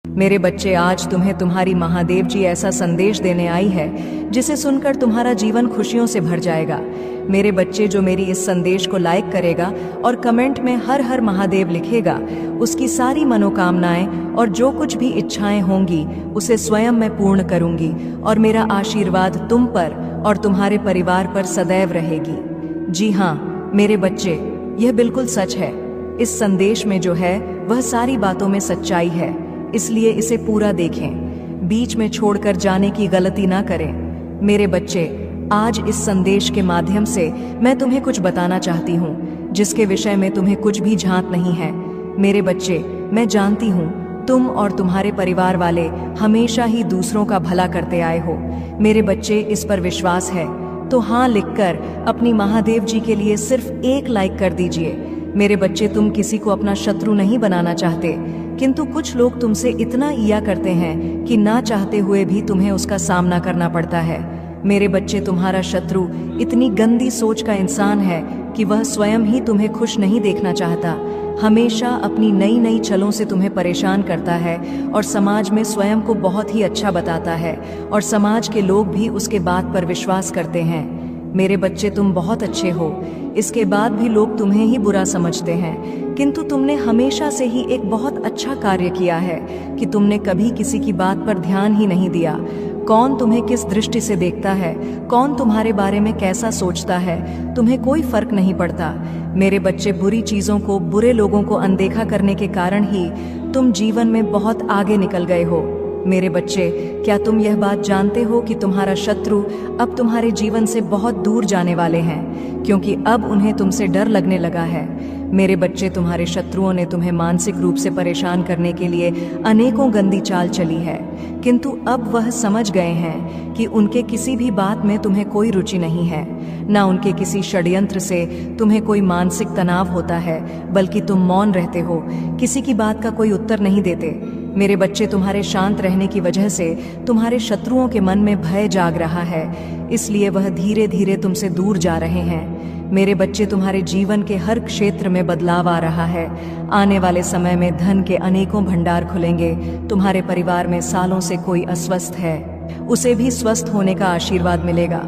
मेरे बच्चे, आज तुम्हें तुम्हारी महादेव जी ऐसा संदेश देने आई है जिसे सुनकर तुम्हारा जीवन खुशियों से भर जाएगा। मेरे बच्चे, जो मेरी इस संदेश को लाइक करेगा और कमेंट में हर हर महादेव लिखेगा, उसकी सारी मनोकामनाएं और जो कुछ भी इच्छाएं होंगी उसे स्वयं मैं पूर्ण करूंगी और मेरा आशीर्वाद तुम पर और तुम्हारे परिवार पर सदैव रहेगी। जी हाँ मेरे बच्चे, यह बिल्कुल सच है। इस संदेश में जो है वह सारी बातों में सच्चाई है, इसलिए इसे पूरा देखें, बीच में छोड़कर जाने की गलती ना करें। मेरे बच्चे, आज इस संदेश के माध्यम से मैं तुम्हें कुछ बताना चाहती हूँ जिसके विषय में तुम्हें कुछ भी झांक नहीं है। मेरे बच्चे, मैं जानती हूँ तुम और तुम्हारे परिवार वाले हमेशा ही दूसरों का भला करते आए हो। मेरे बच्चे, इस पर विश्वास है तो हाँ लिखकर अपनी महादेव जी के लिए सिर्फ एक लाइक कर दीजिए। मेरे बच्चे, तुम किसी को अपना शत्रु नहीं बनाना चाहते, किंतु कुछ लोग तुमसे इतना ईया करते हैं कि ना चाहते हुए भी तुम्हें उसका सामना करना पड़ता है। मेरे बच्चे, तुम्हारा शत्रु इतनी गंदी सोच का इंसान है कि वह स्वयं ही तुम्हें खुश नहीं देखना चाहता। हमेशा अपनी नई नई छलों से तुम्हें परेशान करता है और समाज में स्वयं को बहुत ही अच्छा बताता है और समाज के लोग भी उसके बात पर विश्वास करते हैं। मेरे बच्चे, तुम बहुत अच्छे हो, इसके बाद भी लोग तुम्हें ही बुरा समझते हैं, किंतु तुमने हमेशा से ही एक बहुत अच्छा कार्य किया है कि तुमने कभी किसी की बात पर ध्यान ही नहीं दिया। कौन तुम्हें किस दृष्टि से देखता है, कौन तुम्हारे बारे में कैसा सोचता है, तुम्हें कोई फर्क नहीं पड़ता। मेरे बच्चे, बुरी चीजों को, बुरे लोगों को अनदेखा करने के कारण ही तुम जीवन में बहुत आगे निकल गए हो। मेरे बच्चे, क्या तुम यह बात जानते हो कि तुम्हारा शत्रु अब तुम्हारे जीवन से बहुत दूर जाने वाले हैं, क्योंकि अब उन्हें तुमसे डर लगने लगा है। मेरे बच्चे, तुम्हारे शत्रुओं ने तुम्हें मानसिक रूप से परेशान करने के लिए अनेकों गंदी चाल चली है, किंतु अब वह समझ गए हैं कि उनके किसी भी बात में तुम्हें कोई रुचि नहीं है, ना उनके किसी षड्यंत्र से तुम्हें कोई मानसिक तनाव होता है, बल्कि तुम मौन रहते हो, किसी की बात का कोई उत्तर नहीं देते। मेरे बच्चे, तुम्हारे शांत रहने की वजह से तुम्हारे शत्रुओं के मन में भय जाग रहा है, इसलिए वह धीरे धीरे तुमसे दूर जा रहे हैं। मेरे बच्चे, तुम्हारे जीवन के हर क्षेत्र में बदलाव आ रहा है। आने वाले समय में धन के अनेकों भंडार खुलेंगे। तुम्हारे परिवार में सालों से कोई अस्वस्थ है, उसे भी स्वस्थ होने का आशीर्वाद मिलेगा।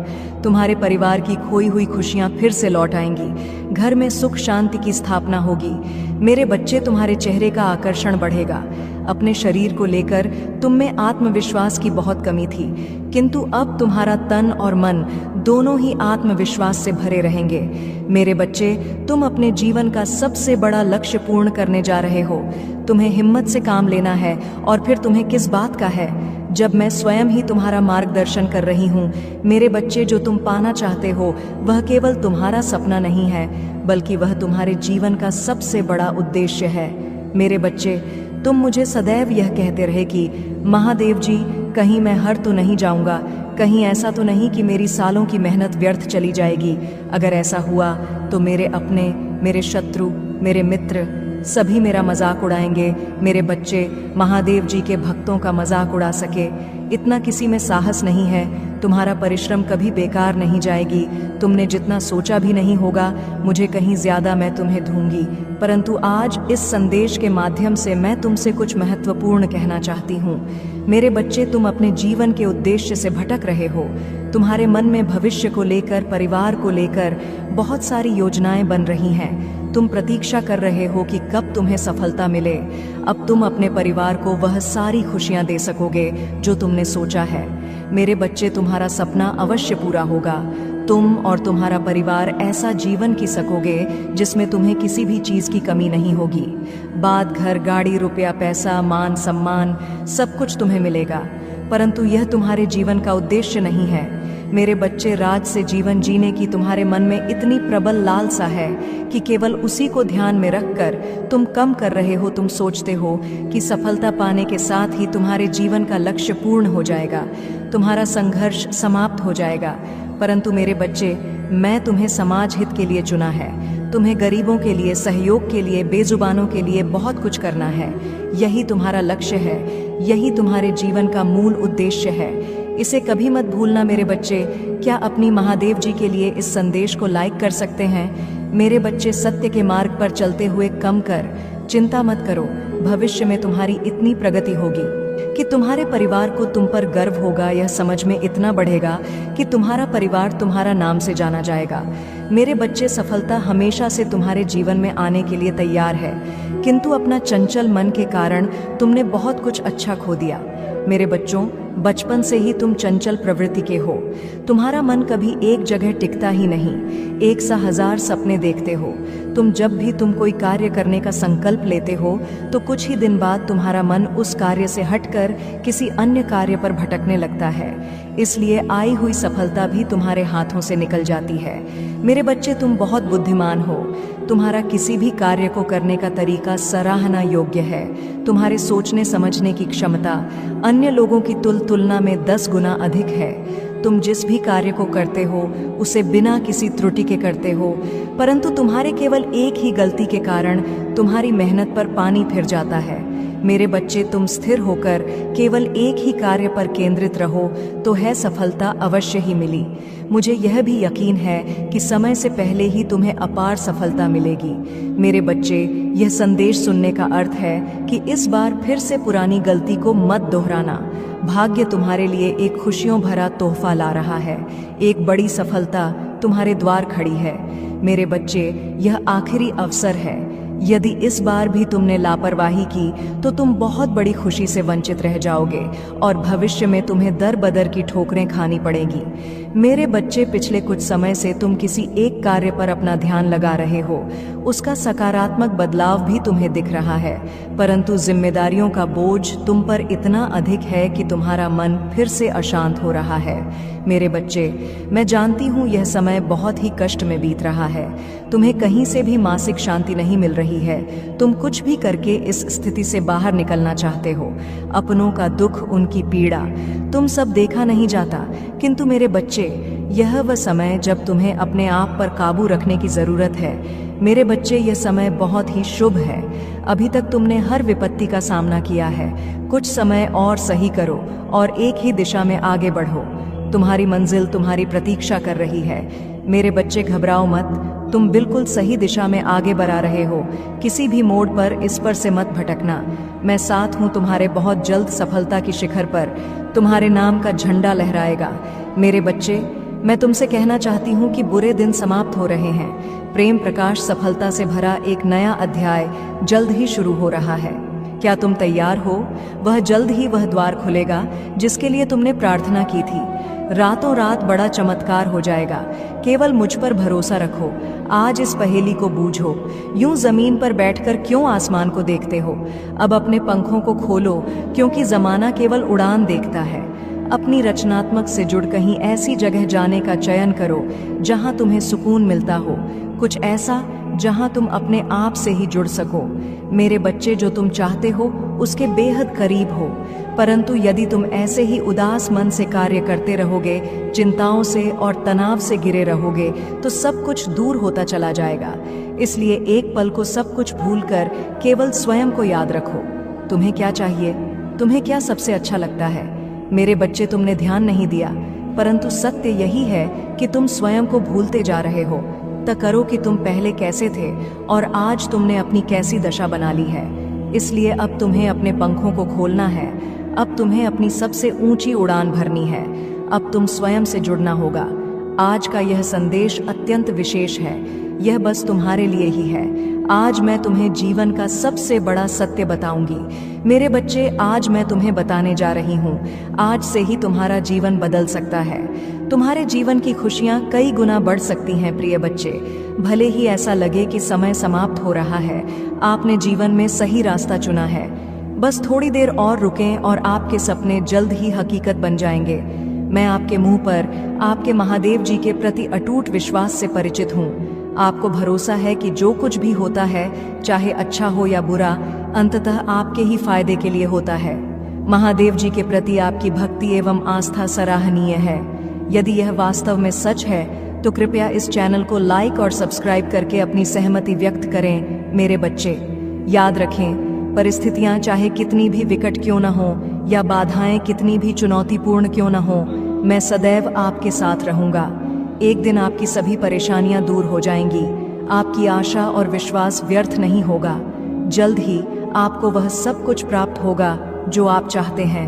तुम्हारे परिवार की खोई हुई खुशियां फिर से लौट आएंगी। घर में सुख शांति की स्थापना होगी। मेरे बच्चे, तुम्हारे चेहरे का आकर्षण बढ़ेगा। अपने शरीर को लेकर तुम में आत्मविश्वास की बहुत कमी थी, किंतु अब तुम्हारा तन और मन दोनों ही आत्मविश्वास से भरे रहेंगे। मेरे बच्चे, तुम अपने जीवन का सबसे बड़ा लक्ष्य पूर्ण करने जा रहे हो। तुम्हें हिम्मत से काम लेना है, और फिर तुम्हें किस बात का है जब मैं स्वयं ही तुम्हारा मार्गदर्शन कर रही हूँ। मेरे बच्चे, जो तुम पाना चाहते हो वह केवल तुम्हारा सपना नहीं है, बल्कि वह तुम्हारे जीवन का सबसे बड़ा उद्देश्य है। मेरे बच्चे, तुम मुझे सदैव यह कहते रहे कि महादेव जी, कहीं मैं हार तो नहीं जाऊंगा, कहीं ऐसा तो नहीं कि मेरी सालों की मेहनत व्यर्थ चली जाएगी। अगर ऐसा हुआ तो मेरे अपने, मेरे शत्रु, मेरे मित्र सभी मेरा मजाक उड़ाएंगे। मेरे बच्चे, महादेव जी के भक्तों का मजाक उड़ा सके इतना किसी में साहस नहीं है। तुम्हारा परिश्रम कभी बेकार नहीं जाएगी। तुमने जितना सोचा भी नहीं होगा, मुझे कहीं ज्यादा मैं तुम्हें दूंगी। परंतु आज इस संदेश के माध्यम से मैं तुमसे कुछ महत्वपूर्ण कहना चाहती हूँ। मेरे बच्चे, तुम अपने जीवन के उद्देश्य से भटक रहे हो। तुम्हारे मन में भविष्य को लेकर, परिवार को लेकर बहुत सारी योजनाएं बन रही हैं। तुम प्रतीक्षा कर रहे हो कि कब तुम्हें सफलता मिले। अब तुम अपने परिवार को वह सारी खुशियां दे सकोगे जो तुमने सोचा है। मेरे बच्चे, तुम्हारा सपना अवश्य पूरा होगा। तुम और तुम्हारा परिवार ऐसा जीवन जी सकोगे जिसमें तुम्हें किसी भी चीज की कमी नहीं होगी। बात घर, गाड़ी, रुपया, पैसा, मान सम्मान सब कुछ तुम्हें मिलेगा, परंतु यह तुम्हारे जीवन का उद्देश्य नहीं है। मेरे बच्चे, राज से जीवन जीने की तुम्हारे मन में इतनी प्रबल लालसा है कि केवल उसी को ध्यान में रखकर तुम कम कर रहे हो। तुम सोचते हो कि सफलता पाने के साथ ही तुम्हारे जीवन का लक्ष्य पूर्ण हो जाएगा, तुम्हारा संघर्ष समाप्त हो जाएगा। परंतु मेरे बच्चे, मैं तुम्हें समाज हित के लिए चुना है। तुम्हें गरीबों के लिए, सहयोग के लिए, बेजुबानों के लिए बहुत कुछ करना है। यही तुम्हारा लक्ष्य है, यही तुम्हारे जीवन का मूल उद्देश्य है। इसे कभी मत भूलना मेरे बच्चे। क्या अपनी महादेव जी के लिए इस संदेश को लाइक कर सकते हैं? मेरे बच्चे, सत्य के मार्ग पर चलते हुए कम कर चिंता मत करो, भविष्य में तुम्हारी इतनी प्रगति होगी कि तुम्हारे परिवार को तुम पर गर्व होगा। यह समझ में इतना बढ़ेगा कि तुम्हारा परिवार तुम्हारा नाम से जाना जाएगा। मेरे बच्चे, सफलता हमेशा से तुम्हारे जीवन में आने के लिए तैयार है, किंतु अपना चंचल मन के कारण तुमने बहुत कुछ अच्छा खो दिया। मेरे बच्चों, बचपन से ही तुम चंचल प्रवृत्ति के हो। तुम्हारा मन कभी एक जगह टिकता ही नहीं, एक सा हजार सपने देखते हो। जब भी तुम कोई कार्य करने का संकल्प लेते हो तो कुछ ही दिन बाद तुम्हारा मन उस कार्य से हटकर किसी अन्य कार्य पर भटकने लगता है। इसलिए आई हुई सफलता भी तुम्हारे हाथों से निकल जाती है। मेरे बच्चे, तुम बहुत बुद्धिमान हो। तुम्हारा किसी भी कार्य को करने का तरीका सराहना योग्य है। तुम्हारे सोचने समझने की क्षमता अन्य लोगों की तुलना में 10 गुना अधिक है। तुम जिस भी कार्य को करते हो उसे बिना किसी त्रुटि के करते हो, परंतु तुम्हारे केवल एक ही गलती के कारण तुम्हारी मेहनत पर पानी फिर जाता है। मेरे बच्चे, तुम स्थिर होकर केवल एक ही कार्य पर केंद्रित रहो तो है सफलता अवश्य ही मिली। मुझे यह भी यकीन है कि समय से पहले ही तुम्हें अपार सफलता मिलेगी। मेरे बच्चे, यह संदेश सुनने का अर्थ है कि इस बार फिर से पुरानी गलती को मत दोहराना। भाग्य तुम्हारे लिए एक खुशियों भरा तोहफा ला रहा है। एक बड़ी सफलता तुम्हारे द्वार खड़ी है। मेरे बच्चे, यह आखिरी अवसर है। यदि इस बार भी तुमने लापरवाही की तो तुम बहुत बड़ी खुशी से वंचित रह जाओगे और भविष्य में तुम्हें दर बदर की ठोकरें खानी पड़ेगी। मेरे बच्चे, पिछले कुछ समय से तुम किसी एक कार्य पर अपना ध्यान लगा रहे हो। उसका सकारात्मक बदलाव भी तुम्हें दिख रहा है, परंतु जिम्मेदारियों का बोझ तुम पर इतना अधिक है कि तुम्हारा मन फिर से अशांत हो रहा है। मेरे बच्चे, मैं जानती हूँ यह समय बहुत ही कष्ट में बीत रहा है। तुम्हें कहीं से भी मानसिक शांति नहीं मिल रही है। तुम कुछ भी करके इस स्थिति से बाहर निकलना चाहते हो। अपनों का दुख, उनकी पीड़ा तुम सब देखा नहीं जाता, किंतु मेरे बच्चे, यह वह समय जब तुम्हें अपने आप पर काबू रखने की जरूरत है। मेरे बच्चे, यह समय बहुत ही शुभ है। अभी तक तुमने हर विपत्ति का सामना किया है। कुछ समय और सही करो और एक ही दिशा में आगे बढ़ो। तुम्हारी मंजिल तुम्हारी प्रतीक्षा कर रही है। मेरे बच्चे, घबराओ मत। तुम बिल्कुल सही दिशा में आगे बढ़ा रहे हो। किसी भी मोड़ पर इस पर से मत भटकना। मैं साथ हूँ तुम्हारे। बहुत जल्द सफलता की शिखर पर तुम्हारे नाम का झंडा लहराएगा। मेरे बच्चे, मैं तुमसे कहना चाहती हूँ कि बुरे दिन समाप्त हो रहे हैं। प्रेम प्रकाश सफलता से भरा एक नया अध्याय जल्द ही शुरू हो रहा है। क्या तुम तैयार हो? वह जल्द ही वह द्वार खुलेगा जिसके लिए तुमने प्रार्थना की थी। रातों रात बड़ा चमत्कार हो जाएगा। केवल मुझ पर भरोसा रखो। आज इस पहेली को बूझो। यूं जमीन पर बैठकर क्यों आसमान को देखते हो? अब अपने पंखों को खोलो, क्योंकि जमाना केवल उड़ान देखता है। अपनी रचनात्मक से जुड़ कहीं ऐसी जगह जाने का चयन करो जहां तुम्हें सुकून मिलता हो, कुछ ऐसा जहां तुम अपने आप से ही जुड़ सको। मेरे बच्चे, जो तुम चाहते हो उसके बेहद करीब हो, परंतु यदि तुम ऐसे ही उदास मन से कार्य करते रहोगे, चिंताओं से और तनाव से घिरे रहोगे, तो सब कुछ दूर होता चला जाएगा। इसलिए एक पल को सब कुछ भूलकर केवल स्वयं को याद रखो। तुम्हें क्या चाहिए? तुम्हें क्या सबसे अच्छा लगता है? मेरे बच्चे, तुमने ध्यान नहीं दिया, परंतु सत्य यही है कि तुम स्वयं को भूलते जा रहे हो। तय करो कि तुम पहले कैसे थे और आज तुमने अपनी कैसी दशा बना ली है। इसलिए अब तुम्हें अपने पंखों को खोलना है। अब तुम्हें अपनी सबसे ऊंची उड़ान भरनी है। अब तुम स्वयं से जुड़ना होगा। आज का यह संदेश अत्यंत विशेष है। यह बस तुम्हारे लिए ही है। आज मैं तुम्हें जीवन का सबसे बड़ा सत्य बताऊंगी। मेरे बच्चे, आज मैं तुम्हें बताने जा रही हूँ। आज से ही तुम्हारा जीवन बदल सकता है। तुम्हारे जीवन की खुशियाँ कई गुना बढ़ सकती हैं। प्रिय बच्चे, भले ही ऐसा लगे कि समय समाप्त हो रहा है, आपने जीवन में सही रास्ता चुना है। बस थोड़ी देर और रुकें और आपके सपने जल्द ही हकीकत बन जाएंगे। मैं आपके मुंह पर आपके महादेव जी के प्रति अटूट विश्वास से परिचित हूँ। आपको भरोसा है कि जो कुछ भी होता है, चाहे अच्छा हो या बुरा, अंततः आपके ही फायदे के लिए होता है। महादेव जी के प्रति आपकी भक्ति एवं आस्था सराहनीय है। यदि यह वास्तव में सच है तो कृपया इस चैनल को लाइक और सब्सक्राइब करके अपनी सहमति व्यक्त करें। मेरे बच्चे, याद रखें, परिस्थितियां चाहे कितनी भी विकट क्यों न हो या बाधाएं कितनी भी चुनौतीपूर्ण क्यों न हो, मैं सदैव आपके साथ रहूंगा। एक दिन आपकी सभी परेशानियां दूर हो जाएंगी। आपकी आशा और विश्वास व्यर्थ नहीं होगा। जल्द ही आपको वह सब कुछ प्राप्त होगा जो आप चाहते हैं।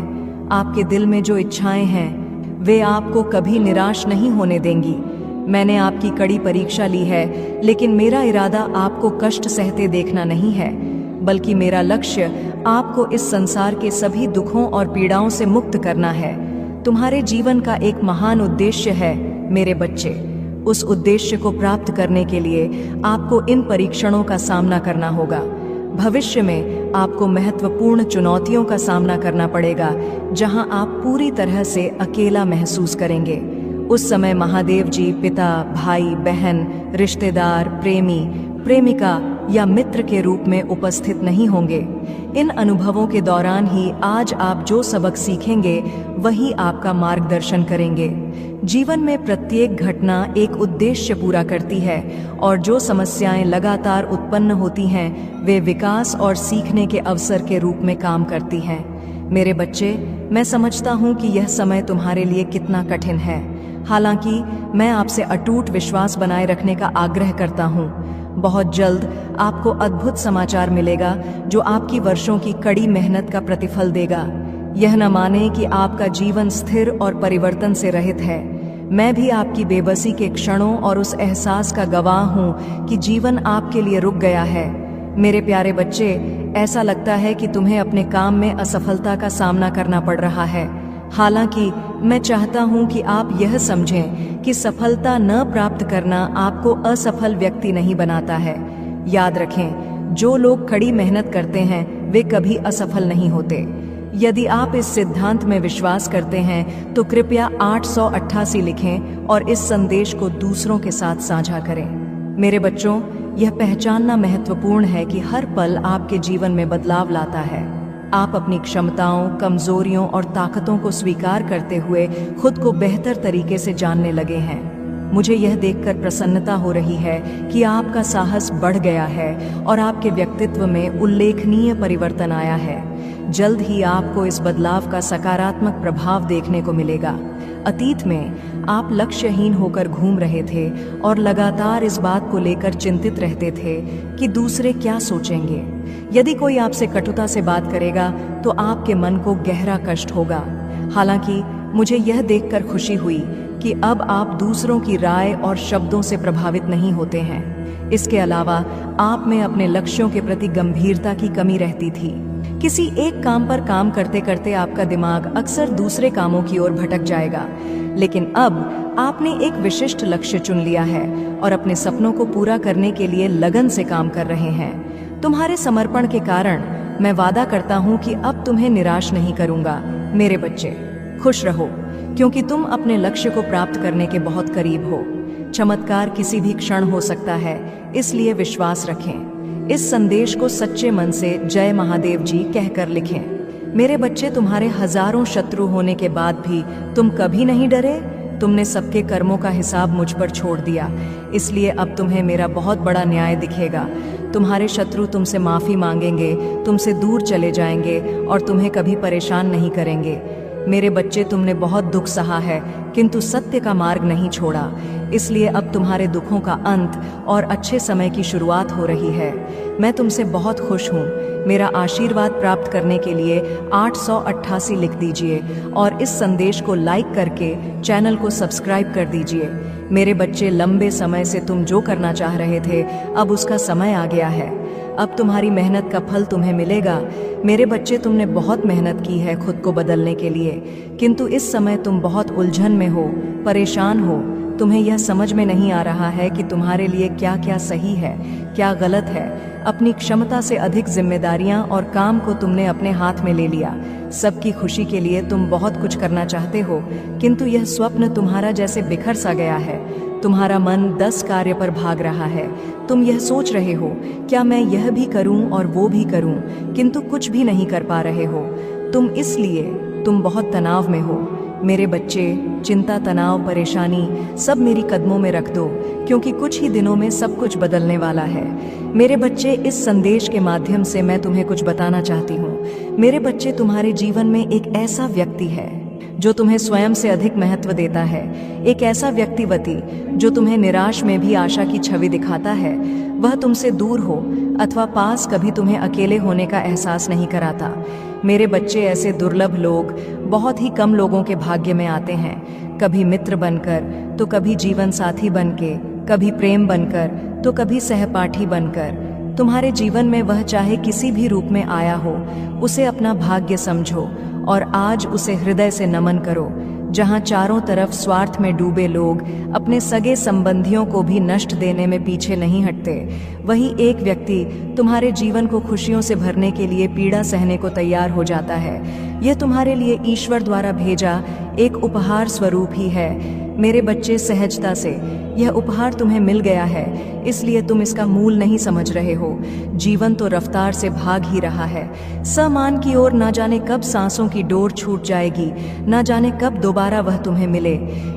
आपके दिल में जो इच्छाएं हैं वे आपको कभी निराश नहीं होने देंगी। मैंने आपकी कड़ी परीक्षा ली है, लेकिन मेरा इरादा आपको कष्ट सहते देखना नहीं है, बल्कि मेरा लक्ष्य आपको इस संसार के सभी दुखों और पीड़ाओं से मुक्त करना है। तुम्हारे जीवन का एक महान उद्देश्य है मेरे बच्चे। उस उद्देश्य को प्राप्त करने के लिए आपको इन परीक्षणों का सामना करना होगा। भविष्य में आपको महत्वपूर्ण चुनौतियों का सामना करना पड़ेगा, जहां आप पूरी तरह से अकेला महसूस करेंगे। उस समय महादेव जी पिता, भाई, बहन, रिश्तेदार, प्रेमी, प्रेमिका या मित्र के रूप में उपस्थित नहीं होंगे। इन अनुभवों के दौरान ही आज आप जो सबक सीखेंगे वही आपका मार्गदर्शन करेंगे। जीवन में प्रत्येक घटना एक उद्देश्य पूरा करती है, और जो समस्याएं लगातार उत्पन्न होती हैं वे विकास और सीखने के अवसर के रूप में काम करती हैं। मेरे बच्चे, मैं समझता हूँ कि यह समय तुम्हारे लिए कितना कठिन है। हालांकि मैं आपसे अटूट विश्वास बनाए रखने का आग्रह करता हूँ। बहुत जल्द आपको अद्भुत समाचार मिलेगा जो आपकी वर्षों की कड़ी मेहनत का प्रतिफल देगा। यह न माने कि आपका जीवन स्थिर और परिवर्तन से रहित है। मैं भी आपकी बेबसी के क्षणों और उस एहसास का गवाह हूँ कि जीवन आपके लिए रुक गया है। मेरे प्यारे बच्चे, ऐसा लगता है कि तुम्हें अपने काम में असफलता का सामना करना पड़ रहा है। हालांकि मैं चाहता हूं कि आप यह समझें कि सफलता न प्राप्त करना आपको असफल व्यक्ति नहीं बनाता है। याद रखें, जो लोग कड़ी मेहनत करते हैं वे कभी असफल नहीं होते। यदि आप इस सिद्धांत में विश्वास करते हैं तो कृपया 888 लिखें और इस संदेश को दूसरों के साथ साझा करें। मेरे बच्चों, यह पहचानना महत्वपूर्ण है कि हर पल आपके जीवन में बदलाव लाता है। आप अपनी क्षमताओं, कमजोरियों और ताकतों को स्वीकार करते हुए खुद को बेहतर तरीके से जानने लगे हैं। मुझे यह देखकर प्रसन्नता हो रही है कि आपका साहस बढ़ गया है और आपके व्यक्तित्व में उल्लेखनीय परिवर्तन आया है। जल्द ही आपको इस बदलाव का सकारात्मक प्रभाव देखने को मिलेगा। अतीत में आप लक्ष्यहीन होकर घूम रहे थे और लगातार इस बात को लेकर चिंतित रहते थे कि दूसरे क्या सोचेंगे। यदि कोई आपसे कटुता से बात करेगा तो आपके मन को गहरा कष्ट होगा। हालांकि मुझे यह देखकर खुशी हुई कि अब आप दूसरों की राय और शब्दों से प्रभावित नहीं होते हैं। इसके अलावा आप में अपने लक्ष्यों के प्रति गंभीरता की कमी रहती थी। किसी एक काम पर काम करते करते आपका दिमाग अक्सर दूसरे कामों की ओर भटक जाएगा, लेकिन अब आपने एक विशिष्ट लक्ष्य चुन लिया है और अपने सपनों को पूरा करने के लिए लगन से काम कर रहे हैं। तुम्हारे समर्पण के कारण मैं वादा करता हूं कि अब तुम्हें निराश नहीं करूंगा। मेरे बच्चे, खुश रहो, क्योंकि तुम अपने लक्ष्य को प्राप्त करने के बहुत करीब हो। चमत्कार किसी भी क्षण हो सकता है, इसलिए विश्वास रखें। इस संदेश को सच्चे मन से जय महादेव जी कहकर लिखें। मेरे बच्चे, तुम्हारे हजारों शत्रु होने के बाद भी तुम कभी नहीं डरे। तुमने सबके कर्मों का हिसाब मुझ पर छोड़ दिया, इसलिए अब तुम्हें मेरा बहुत बड़ा न्याय दिखेगा। तुम्हारे शत्रु तुमसे माफी मांगेंगे, तुमसे दूर चले जाएंगे और तुम्हें कभी परेशान नहीं करेंगे। मेरे बच्चे, तुमने बहुत दुख सहा है, किंतु सत्य का मार्ग नहीं छोड़ा, इसलिए अब तुम्हारे दुखों का अंत और अच्छे समय की शुरुआत हो रही है। मैं तुमसे बहुत खुश हूँ। मेरा आशीर्वाद प्राप्त करने के लिए 888 लिख दीजिए और इस संदेश को लाइक करके चैनल को सब्सक्राइब कर दीजिए। मेरे बच्चे, लंबे समय से तुम जो करना चाह रहे थे, अब उसका समय आ गया है। अब तुम्हारी मेहनत का फल तुम्हें मिलेगा। मेरे बच्चे, तुमने बहुत मेहनत की है खुद को बदलने के लिए, किंतु इस समय तुम बहुत उलझन में हो, परेशान हो। तुम्हें यह समझ में नहीं आ रहा है कि तुम्हारे लिए क्या क्या सही है, क्या गलत है। अपनी क्षमता से अधिक जिम्मेदारियां और काम को तुमने अपने हाथ में ले लिया। सबकी खुशी के लिए तुम बहुत कुछ करना चाहते हो, किंतु यह स्वप्न तुम्हारा जैसे बिखर सा गया है। तुम्हारा मन 10 कार्य पर भाग रहा है। तुम यह सोच रहे हो, क्या मैं यह भी करूं और वो भी करूं, किंतु कुछ भी नहीं कर पा रहे हो। तुम बहुत तनाव में हो। मेरे बच्चे, चिंता, तनाव, परेशानी सब मेरी कदमों में रख दो, क्योंकि कुछ ही दिनों में सब कुछ बदलने वाला है। मेरे बच्चे, इस संदेश के माध्यम से मैं तुम्हें कुछ बताना चाहती हूँ। मेरे बच्चे, तुम्हारे जीवन में एक ऐसा व्यक्ति है जो तुम्हें स्वयं से अधिक महत्व देता है, एक ऐसा व्यक्तिवती जो तुम्हें निराश में भी आशा की छवि दिखाता है, वह तुमसे दूर हो अथवा पास कभी तुम्हें अकेले होने का एहसास नहीं कराता। मेरे बच्चे, ऐसे दुर्लभ लोग बहुत ही कम लोगों के भाग्य में आते हैं, कभी मित्र बनकर तो कभी जीवन साथी बनके, कभी प्रेम बनकर तो कभी सहपाठी बनकर। तुम्हारे जीवन में वह चाहे किसी भी रूप में आया हो, उसे अपना भाग्य समझो और आज उसे हृदय से नमन करो। जहां चारों तरफ स्वार्थ में डूबे लोग अपने सगे संबंधियों को भी नष्ट देने में पीछे नहीं हटते, वहीं एक व्यक्ति तुम्हारे जीवन को खुशियों से भरने के लिए पीड़ा सहने को तैयार हो जाता है। यह तुम्हारे लिए ईश्वर द्वारा भेजा एक उपहार स्वरूप ही है। मेरे बच्चे, सहजता से यह उपहार तुम्हें मिल गया है, इसलिए तुम इसका मूल नहीं समझ रहे हो। जीवन तो रफ्तार से भाग ही रहा है, समान की ओर। ना जाने कब सांसों की डोर छूट जाएगी, ना जाने कब दोबारा वह तुम्हें मिले।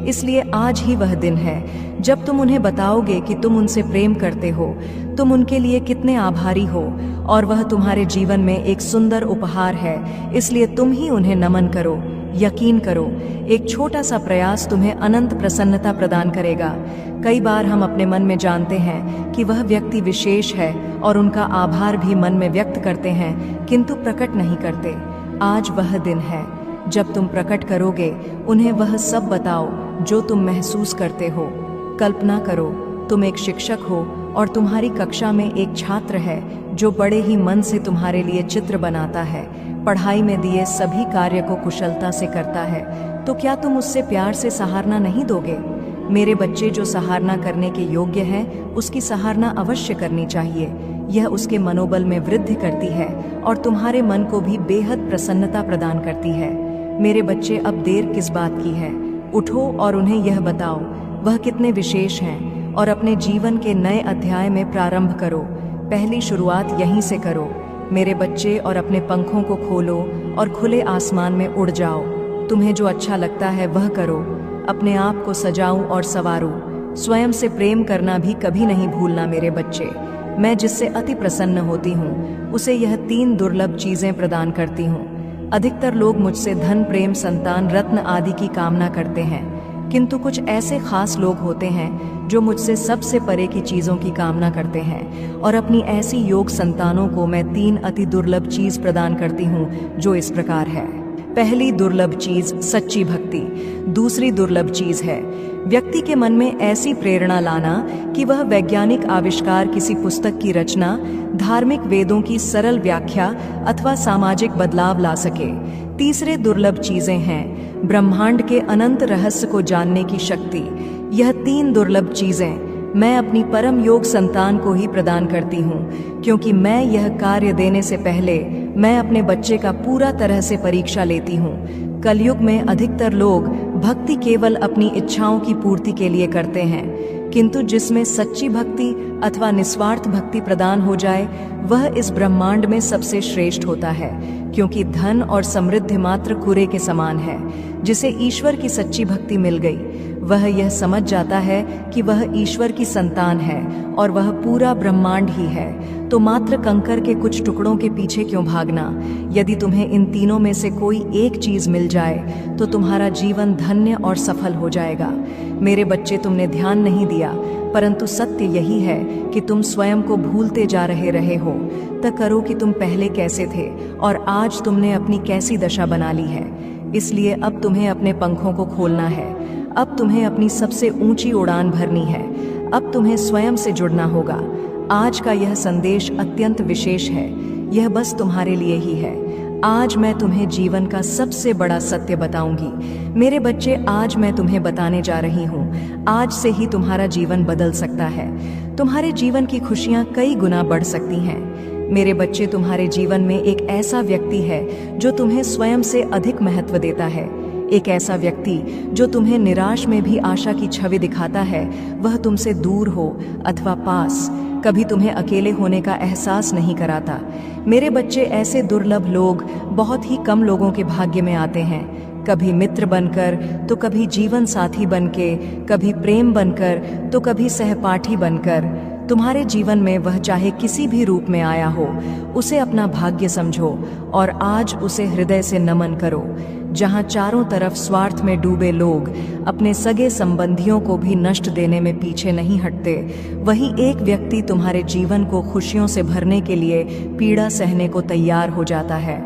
इसलिए आज ही वह दिन है जब तुम उन्हें बताओगे कि तुम उनसे प्रेम करते हो, तुम उनके लिए कितने आभारी हो, और वह तुम्हारे जीवन में एक सुंदर उपहार है। इसलिए तुम ही उन्हें नमन करो। यकीन करो, एक छोटा सा प्रयास तुम्हें अनंत प्रसन्नता प्रदान करेगा। कई बार हम अपने मन में जानते हैं कि वह व्यक्ति विशेष है और उनका आभार भी मन में व्यक्त करते हैं, किंतु प्रकट नहीं करते। आज वह दिन है जब तुम प्रकट करोगे, उन्हें वह सब बताओ जो तुम महसूस करते हो। कल्पना करो, तुम एक शिक्षक हो और तुम्हारी कक्षा में एक छात्र है जो बड़े ही मन से तुम्हारे लिए चित्र बनाता है, पढ़ाई में दिए सभी कार्य को कुशलता से करता है, तो क्या तुम उससे प्यार से सराहना नहीं दोगे? मेरे बच्चे, जो सराहना करने के योग्य है, उसकी सराहना अवश्य करनी चाहिए। यह उसके मनोबल में वृद्धि करती है और तुम्हारे मन को भी बेहद प्रसन्नता प्रदान करती है। मेरे बच्चे, अब देर किस बात की है? उठो और उन्हें यह बताओ वह कितने विशेष हैं और अपने जीवन के नए अध्याय में प्रारंभ करो। पहली शुरुआत यहीं से करो मेरे बच्चे, और अपने पंखों को खोलो और खुले आसमान में उड़ जाओ। तुम्हें जो अच्छा लगता है वह करो, अपने आप को सजाऊं और संवारूं। स्वयं से प्रेम करना भी कभी नहीं भूलना मेरे बच्चे। मैं जिससे अति प्रसन्न होती हूँ उसे यह 3 दुर्लभ चीजें प्रदान करती हूँ। अधिकतर लोग मुझसे धन, प्रेम, संतान, रत्न आदि की कामना करते हैं, किंतु कुछ ऐसे खास लोग होते हैं जो मुझसे सबसे परे की चीजों की कामना करते हैं, और अपनी ऐसी योग संतानों को मैं 3 अति दुर्लभ चीज प्रदान करती हूँ, जो इस प्रकार है। पहली दुर्लभ चीज सच्ची भक्ति। दूसरी दुर्लभ चीज है व्यक्ति के मन में ऐसी प्रेरणा लाना कि वह वैज्ञानिक आविष्कार, किसी पुस्तक की रचना, धार्मिक वेदों की सरल व्याख्या अथवा सामाजिक बदलाव ला सके। तीसरे दुर्लभ चीजें हैं ब्रह्मांड के अनंत रहस्य को जानने की शक्ति। यह 3 दुर्लभ चीजें मैं अपनी परम योग संतान को ही प्रदान करती हूँ, क्योंकि मैं यह कार्य देने से पहले मैं अपने बच्चे का पूरा तरह से परीक्षा लेती हूँ। कलयुग में अधिकतर लोग भक्ति केवल अपनी इच्छाओं की पूर्ति के लिए करते हैं, किंतु जिसमें सच्ची भक्ति अथवा निस्वार्थ भक्ति प्रदान हो जाए, वह इस ब्रह्मांड में सबसे श्रेष्ठ होता है, क्योंकि धन और समृद्धि मात्र कुरे के समान है। जिसे ईश्वर की सच्ची भक्ति मिल गई, वह यह समझ जाता है कि वह ईश्वर की संतान है और वह पूरा ब्रह्मांड ही है। तो मात्र कंकर के कुछ टुकड़ों के पीछे क्यों भागना? यदि तुम्हें इन तीनों में से कोई एक चीज मिल जाए तो तुम्हारा जीवन धन्य और सफल हो जाएगा। मेरे बच्चे, तुमने ध्यान नहीं दिया, परंतु सत्य यही है कि तुम स्वयं को भूलते जा रहे हो। तय करो कि तुम पहले कैसे थे और आज तुमने अपनी कैसी दशा बना ली है। इसलिए अब तुम्हें अपने पंखों को खोलना है। अब तुम्हें अपनी सबसे ऊंची उड़ान भरनी है। अब तुम्हें स्वयं से जुड़ना होगा। आज का यह संदेश अत्यंत विशेष है। यह बस तुम्हारे लिए ही है। आज मैं तुम्हें जीवन का सबसे बड़ा सत्य बताऊंगी। मेरे बच्चे, आज मैं तुम्हें बताने जा रही हूँ। आज से ही तुम्हारा जीवन बदल सकता है। तुम्हारे जीवन की खुशियाँ कई गुना बढ़ सकती हैं। मेरे बच्चे, तुम्हारे जीवन में एक ऐसा व्यक्ति है जो तुम्हें स्वयं से अधिक महत्व देता है। एक ऐसा व्यक्ति जो तुम्हें निराश में भी आशा की छवि दिखाता है। वह तुमसे दूर हो अथवा पास, कभी तुम्हें अकेले होने का एहसास नहीं कराता। मेरे बच्चे, ऐसे दुर्लभ लोग बहुत ही कम लोगों के भाग्य में आते हैं। कभी मित्र बनकर तो कभी जीवन साथी बनके, कभी प्रेम बनकर तो कभी सहपाठी बनकर। तुम्हारे जीवन में वह चाहे किसी भी रूप में आया हो, उसे अपना भाग्य समझो और आज उसे हृदय से नमन करो। जहां चारों तरफ स्वार्थ में डूबे लोग अपने सगे संबंधियों को भी नष्ट देने में पीछे नहीं हटते, वहीं एक व्यक्ति तुम्हारे जीवन को खुशियों से भरने के लिए पीड़ा सहने को तैयार हो जाता है।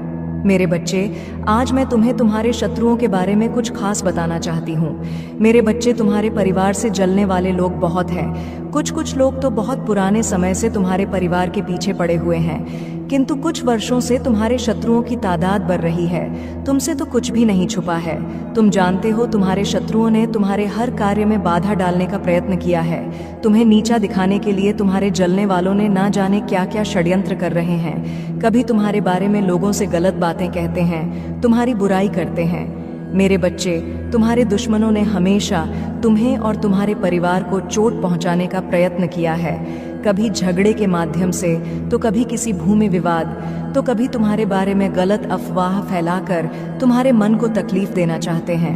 मेरे बच्चे, आज मैं तुम्हें तुम्हारे शत्रुओं के बारे में कुछ खास बताना चाहती हूँ। मेरे बच्चे, तुम्हारे परिवार से जलने वाले लोग बहुत हैं। कुछ लोग तो बहुत पुराने समय से तुम्हारे परिवार के पीछे पड़े हुए हैं, किंतु कुछ वर्षों से तुम्हारे शत्रुओं की तादाद बढ़ रही है। तुमसे तो कुछ भी नहीं छुपा है। तुम जानते हो, तुम्हारे शत्रुओं ने तुम्हारे हर कार्य में बाधा डालने का प्रयत्न किया है। तुम्हें नीचा दिखाने के लिए तुम्हारे जलने वालों ने ना जाने क्या क्या षड्यंत्र कर रहे हैं। कभी तुम्हारे बारे में लोगों से गलत बातें कहते हैं, तुम्हारी बुराई करते हैं। मेरे बच्चे, तुम्हारे दुश्मनों ने हमेशा तुम्हें और तुम्हारे परिवार को चोट पहुंचाने का प्रयत्न किया है। कभी झगड़े के माध्यम से, तो कभी किसी भूमि विवाद, तो कभी तुम्हारे बारे में गलत अफवाह फैलाकर तुम्हारे मन को तकलीफ देना चाहते हैं।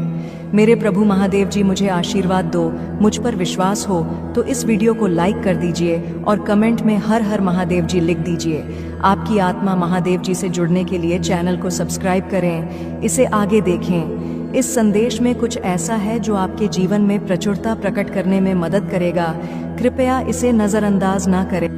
मेरे प्रभु महादेव जी, मुझे आशीर्वाद दो। मुझ पर विश्वास हो तो इस वीडियो को लाइक कर दीजिए और कमेंट में हर हर महादेव जी लिख दीजिए। आपकी आत्मा महादेव जी से जुड़ने के लिए चैनल को सब्सक्राइब करें, इसे आगे देखें। इस संदेश में कुछ ऐसा है जो आपके जीवन में प्रचुरता प्रकट करने में मदद करेगा। कृपया इसे नजरअंदाज ना करें।